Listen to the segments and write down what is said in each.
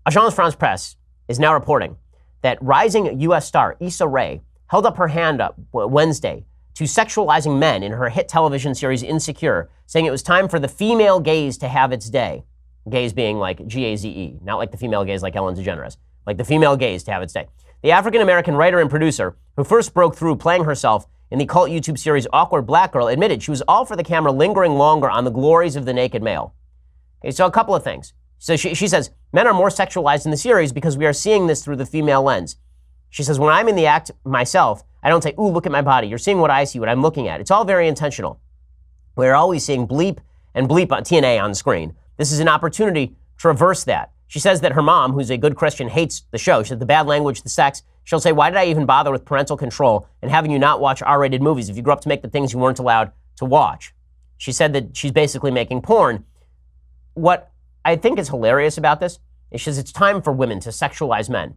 Agence France-Presse is now reporting that rising U.S. star Issa Rae held up her hand up Wednesday to sexualizing men in her hit television series Insecure, saying it was time for the female gaze to have its day. Gaze being like G-A-Z-E, not like the female gaze like Ellen DeGeneres, like the female gaze to have its day. The African-American writer and producer, who first broke through playing herself in the cult YouTube series Awkward Black Girl, admitted she was all for the camera lingering longer on the glories of the naked male. Okay, so a couple of things. So she says, men are more sexualized in the series because we are seeing this through the female lens. She says, when I'm in the act myself, I don't say, ooh, look at my body. You're seeing what I see, what I'm looking at. It's all very intentional. We're always seeing bleep and bleep on TNA on screen. This is an opportunity to reverse that. She says that her mom, who's a good Christian, hates the show. She said the bad language, the sex. She'll say, why did I even bother with parental control and having you not watch R-rated movies if you grew up to make the things you weren't allowed to watch? She said that she's basically making porn. What I think is hilarious about this is she says it's time for women to sexualize men.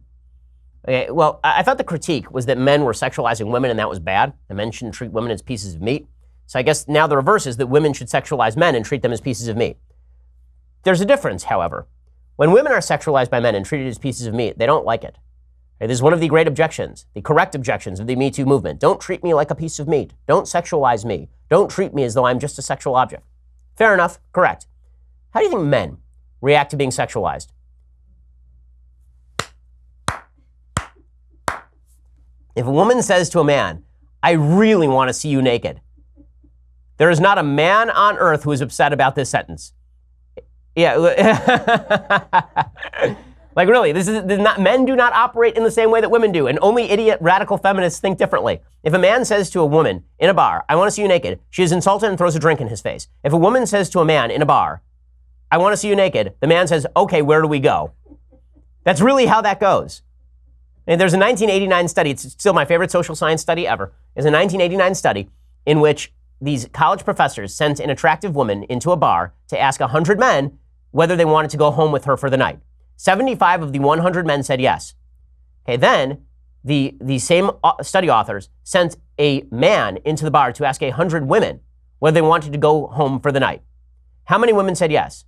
Okay, well, I thought the critique was that men were sexualizing women and that was bad. The men shouldn't treat women as pieces of meat. So I guess now the reverse is that women should sexualize men and treat them as pieces of meat. There's a difference, however. When women are sexualized by men and treated as pieces of meat, they don't like it. Okay, this is one of the great objections, the correct objections of the Me Too movement. Don't treat me like a piece of meat. Don't sexualize me. Don't treat me as though I'm just a sexual object. Fair enough, correct. How do you think men react to being sexualized? If a woman says to a man, I really want to see you naked, there is not a man on earth who is upset about this sentence. Yeah. Like really, this is not, men do not operate in the same way that women do, and only idiot radical feminists think differently. If a man says to a woman in a bar, I want to see you naked, she is insulted and throws a drink in his face. If a woman says to a man in a bar, I want to see you naked, the man says, okay, where do we go? That's really how that goes. And there's a 1989 study, it's still my favorite social science study ever. It's a 1989 study in which these college professors sent an attractive woman into a bar to ask 100 men whether they wanted to go home with her for the night. 75 of the 100 men said yes. Okay, then the same study authors sent a man into the bar to ask 100 women whether they wanted to go home for the night. How many women said yes?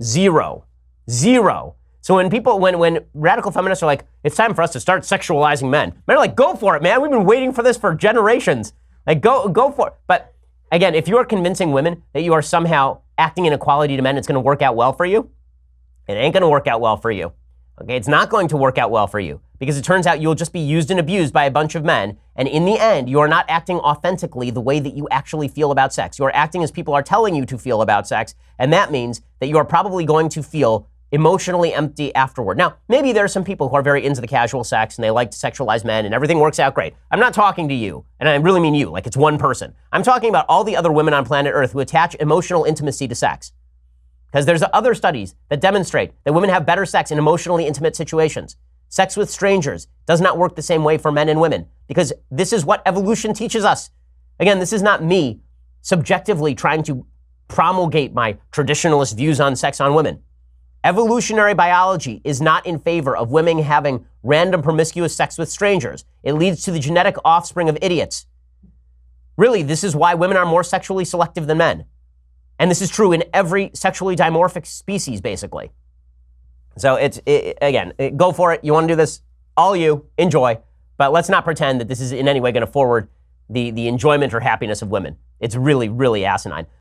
Zero. So when radical feminists are like, it's time for us to start sexualizing men are like, go for it, man. We've been waiting for this for generations. Like, go for it. But again, if you are convincing women that you are somehow acting in equality to men, it's going to work out well for you. It ain't going to work out well for you. Okay, it's not going to work out well for you because it turns out you'll just be used and abused by a bunch of men. And in the end, you are not acting authentically the way that you actually feel about sex. You are acting as people are telling you to feel about sex. And that means that you are probably going to feel emotionally empty afterward. Now, maybe there are some people who are very into the casual sex and they like to sexualize men and everything works out great. I'm not talking to you, and I really mean you, like it's one person. I'm talking about all the other women on planet Earth who attach emotional intimacy to sex. Because there's other studies that demonstrate that women have better sex in emotionally intimate situations. Sex with strangers does not work the same way for men and women because this is what evolution teaches us. Again, this is not me subjectively trying to promulgate my traditionalist views on sex on women. Evolutionary biology is not in favor of women having random promiscuous sex with strangers. It leads to the genetic offspring of idiots. Really, this is why women are more sexually selective than men. And this is true in every sexually dimorphic species, basically. So again, go for it. You want to do this, all you, enjoy. But let's not pretend that this is in any way going to forward the enjoyment or happiness of women. It's really, really asinine.